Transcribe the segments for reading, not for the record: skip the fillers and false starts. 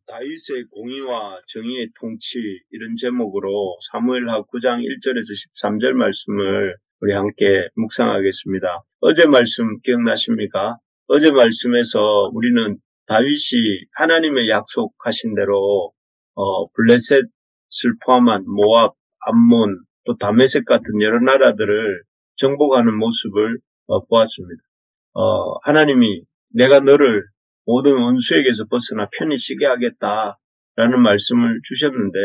다윗의 공의와 정의의 통치 이런 제목으로 사무엘하 9장 1절에서 13절 말씀을 우리 함께 묵상하겠습니다. 어제 말씀 기억나십니까? 어제 말씀에서 우리는 다윗이 하나님의 약속하신 대로 블레셋을 포함한 모압, 암몬, 또 다메섹 같은 여러 나라들을 정복하는 모습을 보았습니다. 하나님이 내가 너를 모든 원수에게서 벗어나 편히 쉬게 하겠다라는 말씀을 주셨는데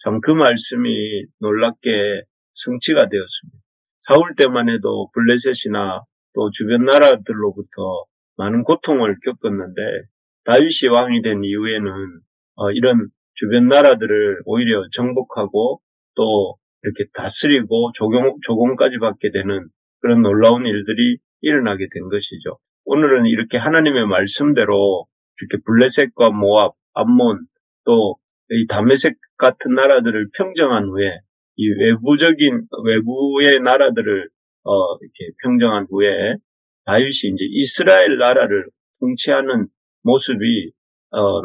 참 그 말씀이 놀랍게 성취가 되었습니다. 사울 때만 해도 블레셋이나 또 주변 나라들로부터 많은 고통을 겪었는데 다윗이 왕이 된 이후에는 이런 주변 나라들을 오히려 정복하고 또 이렇게 다스리고 조공까지 받게 되는 그런 놀라운 일들이 일어나게 된 것이죠. 오늘은 이렇게 하나님의 말씀대로 이렇게 블레셋과 모압, 암몬, 또 이 다메섹 같은 나라들을 평정한 후에 이 외부의 나라들을 이렇게 평정한 후에 다윗이 이제 이스라엘 나라를 통치하는 모습이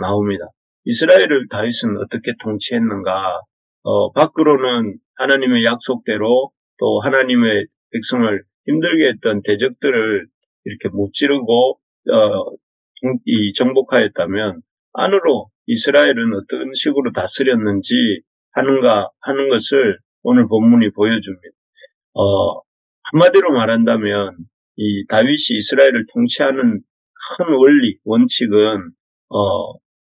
나옵니다. 이스라엘을 다윗은 어떻게 통치했는가? 밖으로는 하나님의 약속대로 또 하나님의 백성을 힘들게 했던 대적들을 이렇게 무찌르고 정복하였다면 안으로 이스라엘은 어떤 식으로 다스렸는지 하는 것을 오늘 본문이 보여줍니다. 한마디로 말한다면 이 다윗이 이스라엘을 통치하는 큰 원리, 원칙은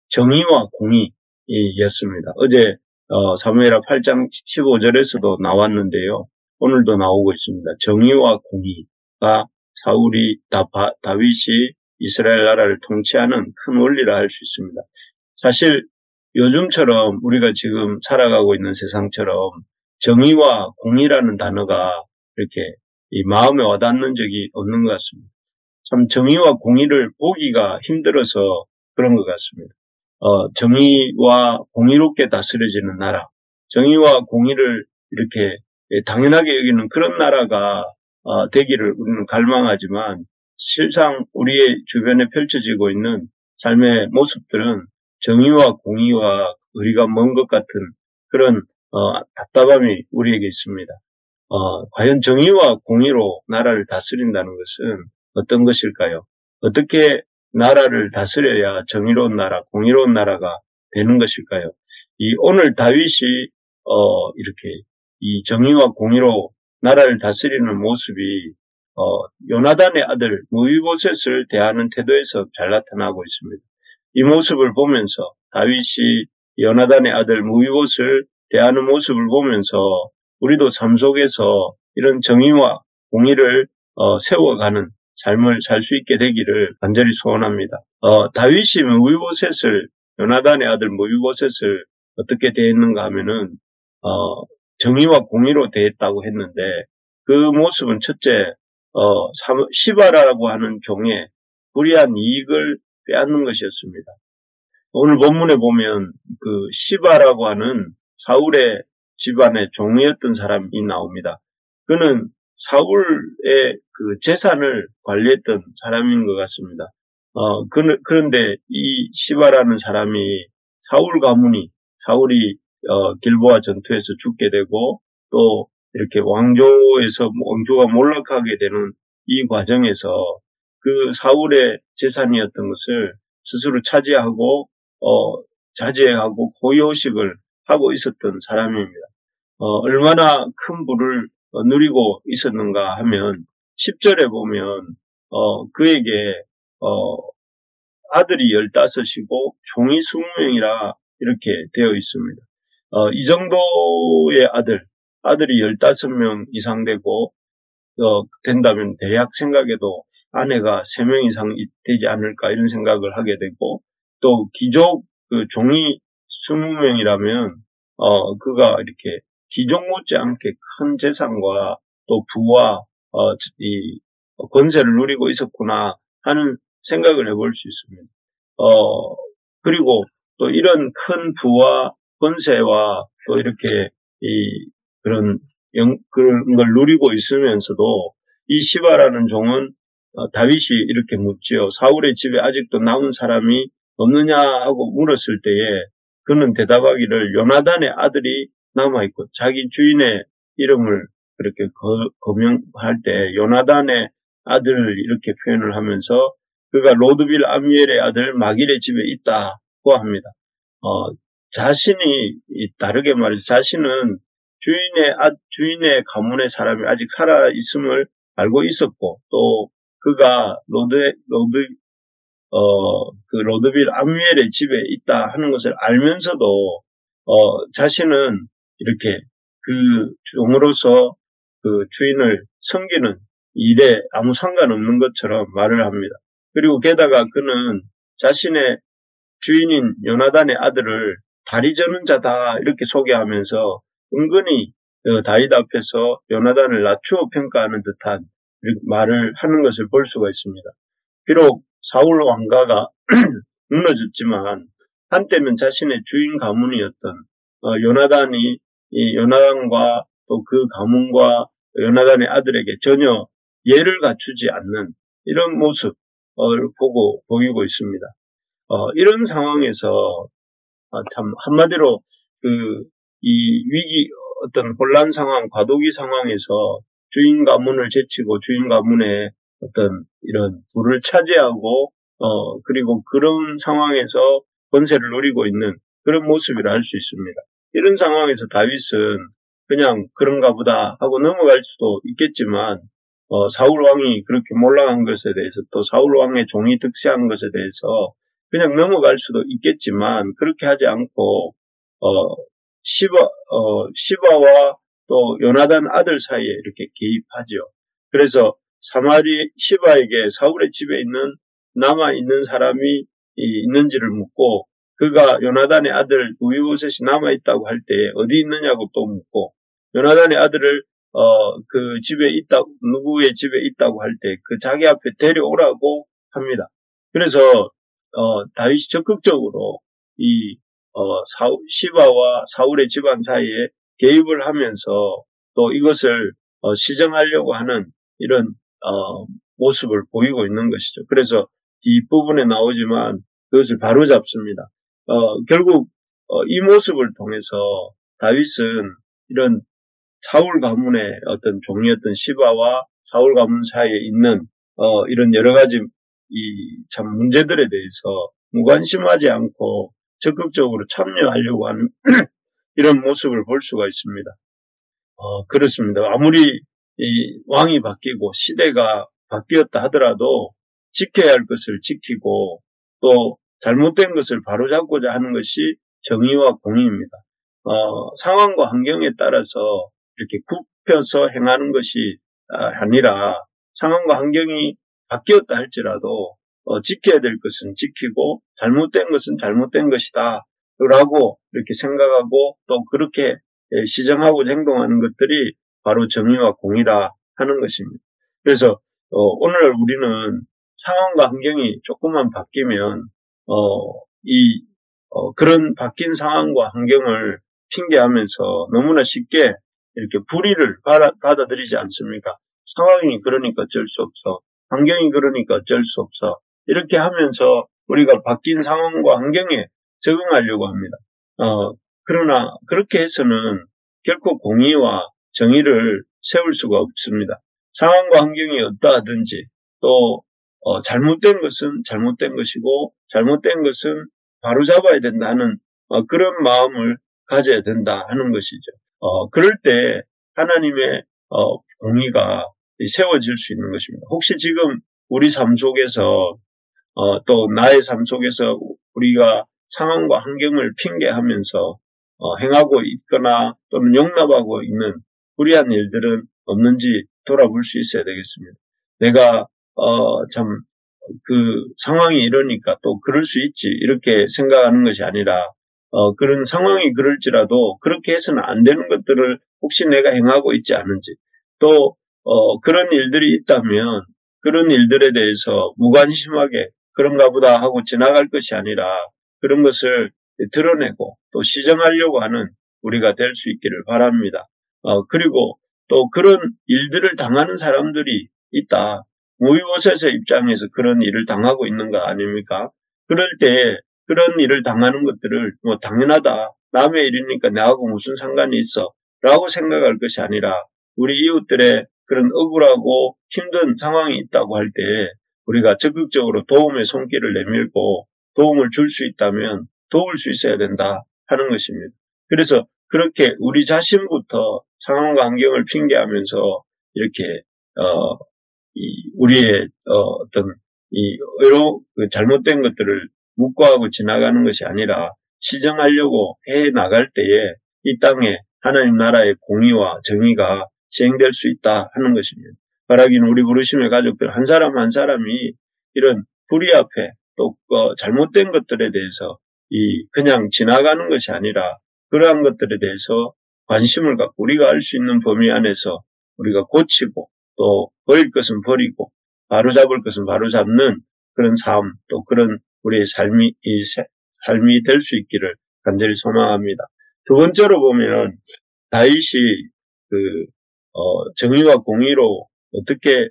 정의와 공의였습니다. 어제 사무엘하 8장 15절에서도 나왔는데요. 오늘도 나오고 있습니다. 정의와 공의가 다윗이 이스라엘 나라를 통치하는 큰 원리라 할 수 있습니다. 사실 요즘처럼 우리가 지금 살아가고 있는 세상처럼 정의와 공의라는 단어가 이렇게 이 마음에 와닿는 적이 없는 것 같습니다. 참 정의와 공의를 보기가 힘들어서 그런 것 같습니다. 정의와 공의롭게 다스려지는 나라, 정의와 공의를 이렇게 당연하게 여기는 그런 나라가 되기를 우리는 갈망하지만 실상 우리의 주변에 펼쳐지고 있는 삶의 모습들은 정의와 공의와 의리가 먼 것 같은 그런 답답함이 우리에게 있습니다. 과연 정의와 공의로 나라를 다스린다는 것은 어떤 것일까요? 어떻게 나라를 다스려야 정의로운 나라, 공의로운 나라가 되는 것일까요? 오늘 다윗이 이렇게 이 정의와 공의로 나라를 다스리는 모습이 요나단의 아들 무비보셋을 대하는 태도에서 잘 나타나고 있습니다. 이 모습을 보면서 다윗이 요나단의 아들 무비보셋을 대하는 모습을 보면서 우리도 삶 속에서 이런 정의와 공의를 세워가는 삶을 살 수 있게 되기를 간절히 소원합니다. 다윗이 요나단의 아들 무비보셋을 어떻게 대했는가 하면은 정의와 공의로 대했다고 했는데 그 모습은 첫째 시바라고 하는 종의 불의한 이익을 빼앗는 것이었습니다. 오늘 본문에 보면 그 시바라고 하는 사울의 집안의 종이었던 사람이 나옵니다. 그는 사울의 그 재산을 관리했던 사람인 것 같습니다. 그런데 이 시바라는 사람이 사울이 길보아 전투에서 죽게 되고 또 이렇게 왕조가 몰락하게 되는 이 과정에서 그 사울의 재산이었던 것을 스스로 차지하고 자제하고 고요식을 하고 있었던 사람입니다. 얼마나 큰 부를 누리고 있었는가 하면 10절에 보면 그에게 아들이 15이고 종이 20명이라 이렇게 되어 있습니다. 이 정도의 아들이 15명 이상 된다면 대략 생각해도 아내가 3명 이상 되지 않을까 이런 생각을 하게 되고 또 귀족 종이 20명이라면 그가 이렇게 귀족 못지않게 큰 재산과 또 부와 이 권세를 누리고 있었구나 하는 생각을 해볼 수 있습니다. 그리고 또 이런 큰 부와 권세와 또 이렇게 그런 걸 누리고 있으면서도 이 시바라는 종은 다윗이 이렇게 묻지요. 사울의 집에 아직도 남은 사람이 없느냐 하고 물었을 때에 그는 대답하기를 요나단의 아들이 남아있고, 자기 주인의 이름을 그렇게 거명할 때 요나단의 아들을 이렇게 표현을 하면서 그가 로드빌 암미엘의 아들 마길의 집에 있다고 합니다. 자신이 다르게 말해서 자신은 주인의 가문의 사람이 아직 살아 있음을 알고 있었고, 또 그가 로드빌 암미엘의 집에 있다 하는 것을 알면서도 자신은 이렇게 그 종으로서 그 주인을 섬기는 일에 아무 상관없는 것처럼 말을 합니다. 그리고 게다가 그는 자신의 주인인 요나단의 아들을 다리 저는 자다 이렇게 소개하면서 은근히 다윗 앞에서 요나단을 낮추어 평가하는 듯한 말을 하는 것을 볼 수가 있습니다. 비록 사울 왕가가 무너졌지만 한때는 자신의 주인 가문이었던 요나단이 요나단과 또 그 가문과 요나단의 아들에게 전혀 예를 갖추지 않는 이런 모습을 보이고 있습니다. 이런 상황에서 참 한마디로 이 위기 어떤 혼란 상황, 과도기 상황에서 주인 가문을 제치고 주인 가문의 어떤 이런 부를 차지하고 그리고 그런 상황에서 권세를 누리고 있는 그런 모습이라 할 수 있습니다. 이런 상황에서 다윗은 그냥 그런가 보다 하고 넘어갈 수도 있겠지만 사울 왕이 그렇게 몰락한 것에 대해서 또 사울 왕의 종이 득세한 것에 대해서 그냥 넘어갈 수도 있겠지만 그렇게 하지 않고 시바와 또 요나단 아들 사이에 이렇게 개입하죠. 그래서 시바에게 사울의 집에 남아있는 사람이 있는지를 묻고 그가 요나단의 아들 우이보셋이 남아있다고 할 때 어디 있느냐고 또 묻고 요나단의 아들을 그 집에 누구의 집에 있다고 할 때 그 자기 앞에 데려오라고 합니다. 그래서 다윗이 적극적으로 시바와 사울의 집안 사이에 개입을 하면서 또 이것을 시정하려고 하는 이런 모습을 보이고 있는 것이죠. 그래서 뒷부분에 나오지만 그것을 바로잡습니다. 결국 이 모습을 통해서 다윗은 이런 사울 가문의 어떤 종이었던 시바와 사울 가문 사이에 있는 이런 여러 가지 참 문제들에 대해서 무관심하지 않고 적극적으로 참여하려고 하는 이런 모습을 볼 수가 있습니다. 그렇습니다. 아무리 이 왕이 바뀌고 시대가 바뀌었다 하더라도 지켜야 할 것을 지키고 또 잘못된 것을 바로잡고자 하는 것이 정의와 공의입니다. 상황과 환경에 따라서 이렇게 굽혀서 행하는 것이 아니라 상황과 환경이 바뀌었다 할지라도 지켜야 될 것은 지키고 잘못된 것은 잘못된 것이다 라고 이렇게 생각하고 또 그렇게 시정하고 행동하는 것들이 바로 정의와 공의라 하는 것입니다. 그래서 오늘 우리는 상황과 환경이 조금만 바뀌면 그런 바뀐 상황과 환경을 핑계하면서 너무나 쉽게 이렇게 불의를 받아들이지 않습니까? 상황이 그러니까 어쩔 수 없어. 환경이 그러니까 어쩔 수 없어. 이렇게 하면서 우리가 바뀐 상황과 환경에 적응하려고 합니다. 그러나 그렇게 해서는 결코 공의와 정의를 세울 수가 없습니다. 상황과 환경이 어떠하든지 또 잘못된 것은 잘못된 것이고 잘못된 것은 바로잡아야 된다는 그런 마음을 가져야 된다 하는 것이죠. 그럴 때 하나님의 공의가 세워질 수 있는 것입니다. 혹시 지금 우리 삶 속에서 또 나의 삶 속에서 우리가 상황과 환경을 핑계하면서 행하고 있거나 또는 용납하고 있는 불의한 일들은 없는지 돌아볼 수 있어야 되겠습니다. 내가 참 그 상황이 이러니까 또 그럴 수 있지 이렇게 생각하는 것이 아니라 그런 상황이 그럴지라도 그렇게 해서는 안 되는 것들을 혹시 내가 행하고 있지 않은지 또 그런 일들이 있다면 그런 일들에 대해서 무관심하게 그런가 보다 하고 지나갈 것이 아니라 그런 것을 드러내고 또 시정하려고 하는 우리가 될 수 있기를 바랍니다. 그리고 또 그런 일들을 당하는 사람들이 있다. 무이보셋의 입장에서 그런 일을 당하고 있는 거 아닙니까? 그럴 때 그런 일을 당하는 것들을 뭐 당연하다. 남의 일이니까 나하고 무슨 상관이 있어. 라고 생각할 것이 아니라 우리 이웃들의 그런 억울하고 힘든 상황이 있다고 할 때 우리가 적극적으로 도움의 손길을 내밀고 도움을 줄 수 있다면 도울 수 있어야 된다 하는 것입니다. 그래서 그렇게 우리 자신부터 상황과 환경을 핑계하면서 이렇게 우리의 어떤 이 잘못된 것들을 묵과하고 지나가는 것이 아니라 시정하려고 해 나갈 때에 이 땅에 하나님 나라의 공의와 정의가 시행될 수 있다 하는 것입니다. 바라기는 우리 부르심의 가족들 한 사람 한 사람이 이런 불의 앞에 또 잘못된 것들에 대해서 그냥 지나가는 것이 아니라 그러한 것들에 대해서 관심을 갖고 우리가 알 수 있는 범위 안에서 우리가 고치고 또 버릴 것은 버리고 바로잡을 것은 바로잡는 그런 삶 또 그런 우리의 삶이 될 수 있기를 간절히 소망합니다. 두 번째로 보면 다윗이 정의와 공의로 어떻게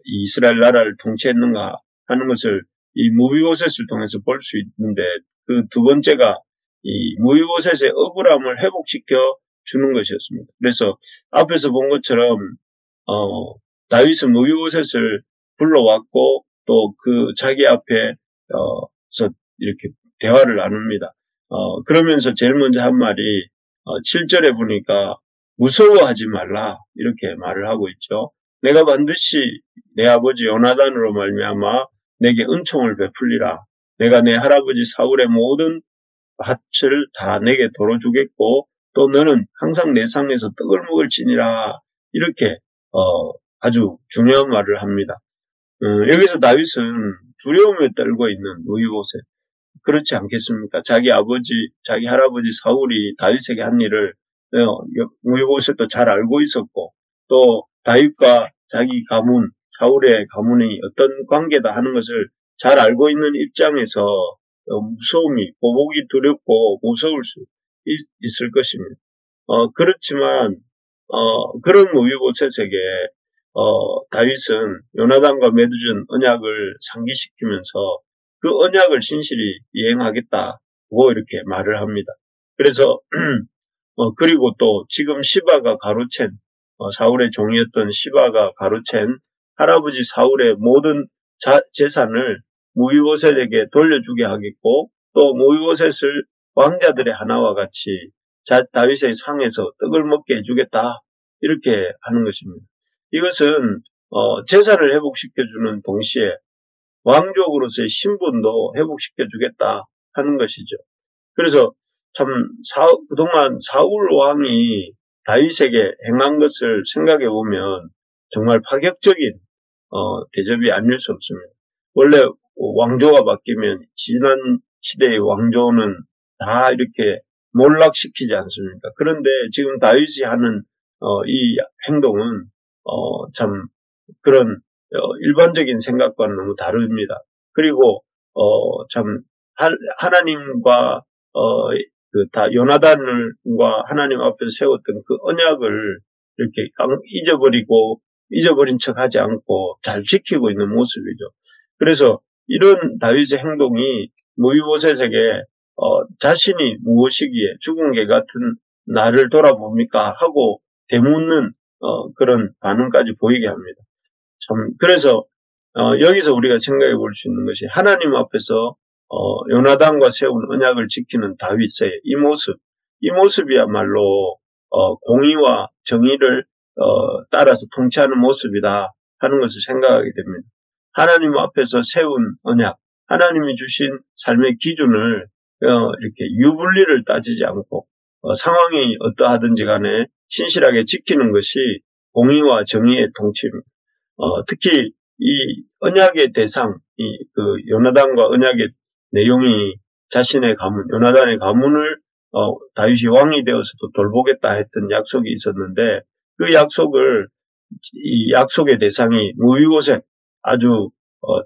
이스라엘 나라를 통치했는가 하는 것을 이 무비보셋을 통해서 볼 수 있는데 그 두 번째가 이 무비보셋의 억울함을 회복시켜 주는 것이었습니다. 그래서 앞에서 본 것처럼 다윗은 무비보셋을 불러왔고 또 그 자기 앞에서 이렇게 대화를 나눕니다. 그러면서 제일 먼저 한 말이 7절에 보니까 무서워하지 말라 이렇게 말을 하고 있죠. 내가 반드시 내 아버지 요나단으로 말미암아 내게 은총을 베풀리라. 내가 내 할아버지 사울의 모든 밭을 다 내게 도로 주겠고 또 너는 항상 내 상에서 떡을 먹을지니라. 이렇게 아주 중요한 말을 합니다. 여기서 다윗은 두려움에 떨고 있는 무비보셋. 그렇지 않겠습니까? 자기 아버지, 자기 할아버지 사울이 다윗에게 한 일을 무비보셋도 잘 알고 있었고 또 다윗과 자기 가문, 사울의 가문이 어떤 관계다 하는 것을 잘 알고 있는 입장에서 무서움이, 보복이 두렵고 무서울 수 있을 것입니다. 그렇지만 그런 무비보셋에게 다윗은 요나단과 맺어준 언약을 상기시키면서 그 언약을 신실히 이행하겠다고 이렇게 말을 합니다. 그래서 그리고 또 지금 시바가 가로챈 사울의 종이었던 시바가 가로챈 할아버지 사울의 모든 재산을 무비보셋에게 돌려주게 하겠고 또 무비보셋을 왕자들의 하나와 같이 다윗의 상에서 떡을 먹게 해주겠다 이렇게 하는 것입니다. 이것은 재산을 회복시켜주는 동시에 왕족으로서의 신분도 회복시켜주겠다 하는 것이죠. 그래서 참 그동안 사울 왕이 다윗에게 행한 것을 생각해 보면 정말 파격적인 대접이 아닐 수 없습니다. 원래 왕조가 바뀌면 지난 시대의 왕조는 다 이렇게 몰락시키지 않습니까? 그런데 지금 다윗이 하는 이 행동은 참 그런 일반적인 생각과는 너무 다릅니다. 그리고 참 하나님과 요나단과 하나님 앞에서 세웠던 그 언약을 이렇게 잊어버린 척하지 않고 잘 지키고 있는 모습이죠. 그래서 이런 다윗의 행동이 무비보셋에게 자신이 무엇이기에 죽은 개 같은 나를 돌아봅니까 하고 되묻는 그런 반응까지 보이게 합니다. 참 그래서 여기서 우리가 생각해 볼 수 있는 것이 하나님 앞에서 요나단과 세운 언약을 지키는 다윗의 이 모습이야말로 공의와 정의를 따라서 통치하는 모습이다 하는 것을 생각하게 됩니다. 하나님 앞에서 세운 언약, 하나님이 주신 삶의 기준을 이렇게 유불리를 따지지 않고 상황이 어떠하든지 간에 신실하게 지키는 것이 공의와 정의의 통치입니다. 특히 이 언약의 대상, 그 요나단과 언약의 내용이 자신의 가문, 요나단의 가문을 다윗이 왕이 되어서도 돌보겠다 했던 약속이 있었는데 그 이 약속의 대상이 무비보셋, 아주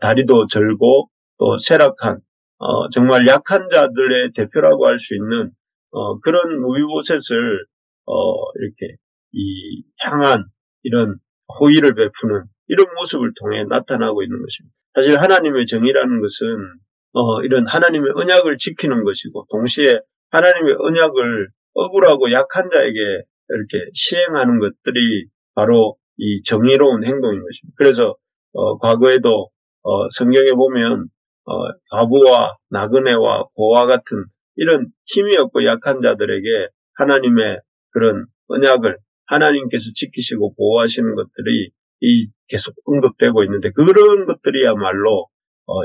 다리도 절고 또 쇠락한 정말 약한 자들의 대표라고 할 수 있는 그런 무비보셋을 이렇게 향한 이런 호의를 베푸는 이런 모습을 통해 나타나고 있는 것입니다. 사실 하나님의 정의라는 것은 이런 하나님의 언약을 지키는 것이고 동시에 하나님의 언약을 억울하고 약한 자에게 이렇게 시행하는 것들이 바로 이 정의로운 행동인 것입니다. 그래서 과거에도 성경에 보면 과부와 나그네와 고와 같은 이런 힘이 없고 약한 자들에게 하나님의 그런 언약을 하나님께서 지키시고 보호하시는 것들이 계속 언급되고 있는데 그런 것들이야말로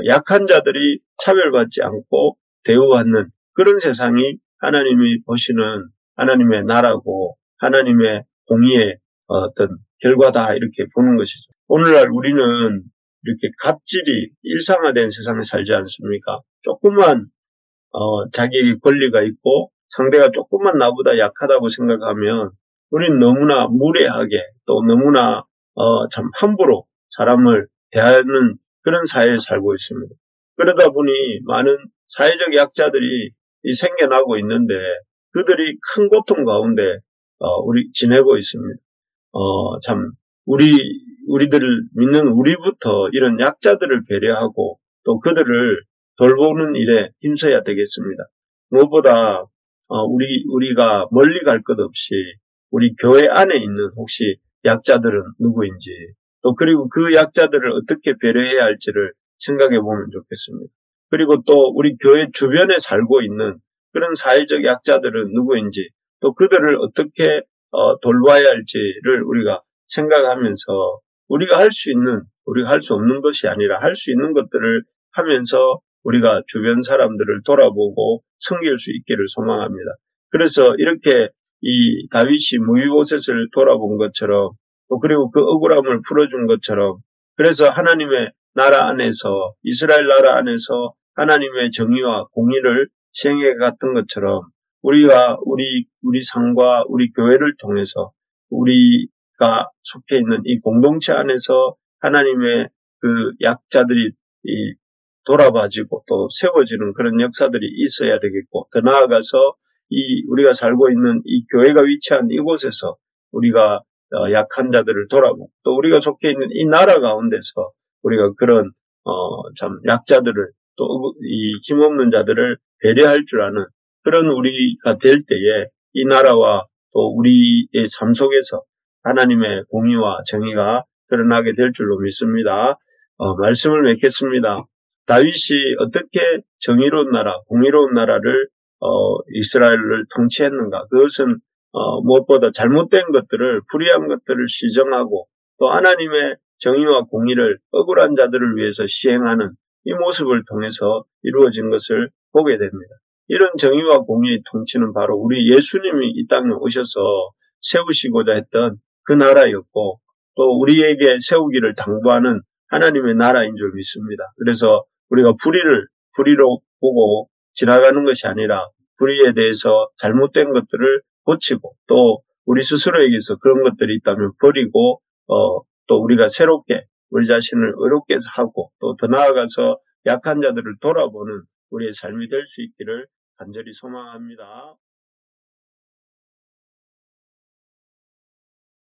약한 자들이 차별받지 않고 대우받는 그런 세상이 하나님이 보시는 하나님의 나라고 하나님의 공의의 어떤 결과다 이렇게 보는 것이죠. 오늘날 우리는 이렇게 갑질이 일상화된 세상에 살지 않습니까? 조금만 자기 권리가 있고 상대가 조금만 나보다 약하다고 생각하면 우리는 너무나 무례하게 또 너무나 참 함부로 사람을 대하는 그런 사회에 살고 있습니다. 그러다 보니 많은 사회적 약자들이 생겨나고 있는데 그들이 큰 고통 가운데 우리 지내고 있습니다. 참 우리들을 믿는 우리부터 이런 약자들을 배려하고 또 그들을 돌보는 일에 힘써야 되겠습니다. 무엇보다 우리가 멀리 갈 것 없이 우리 교회 안에 있는 혹시 약자들은 누구인지 또 그리고 그 약자들을 어떻게 배려해야 할지를 생각해 보면 좋겠습니다. 그리고 또 우리 교회 주변에 살고 있는 그런 사회적 약자들은 누구인지 또 그들을 어떻게 돌봐야 할지를 우리가 생각하면서 우리가 할 수 있는 우리가 할 수 없는 것이 아니라 할 수 있는 것들을 하면서 우리가 주변 사람들을 돌아보고 섬길 수 있기를 소망합니다. 그래서 이렇게 이 다윗이 무비보셋을 돌아본 것처럼 또 그리고 그 억울함을 풀어준 것처럼 그래서 하나님의 나라 안에서 이스라엘 나라 안에서 하나님의 정의와 공의를 시행해 갔던 것처럼 우리가 우리 상과 우리 교회를 통해서 우리가 속해 있는 이 공동체 안에서 하나님의 그 약자들이 돌아봐지고 또 세워지는 그런 역사들이 있어야 되겠고 더 나아가서 우리가 살고 있는 이 교회가 위치한 이곳에서 우리가 약한 자들을 돌아보고 또 우리가 속해 있는 이 나라 가운데서 우리가 그런 참 약자들을 또 이 힘없는 자들을 배려할 줄 아는 그런 우리가 될 때에 이 나라와 또 우리의 삶 속에서 하나님의 공의와 정의가 드러나게 될 줄로 믿습니다. 말씀을 맺겠습니다. 다윗이 어떻게 정의로운 나라, 공의로운 나라를 이스라엘을 통치했는가? 그것은 무엇보다 잘못된 것들을 불의한 것들을 시정하고 또 하나님의 정의와 공의를 억울한 자들을 위해서 시행하는 이 모습을 통해서 이루어진 것을 보게 됩니다. 이런 정의와 공의의 통치는 바로 우리 예수님이 이 땅에 오셔서 세우시고자 했던 그 나라였고 또 우리에게 세우기를 당부하는 하나님의 나라인 줄 믿습니다. 그래서 우리가 불의로 보고 지나가는 것이 아니라 불의에 대해서 잘못된 것들을 고치고 또 우리 스스로에게서 그런 것들이 있다면 버리고 또 우리가 새롭게 우리 자신을 의롭게 해서 하고 또 더 나아가서 약한 자들을 돌아보는 우리의 삶이 될 수 있기를 간절히 소망합니다.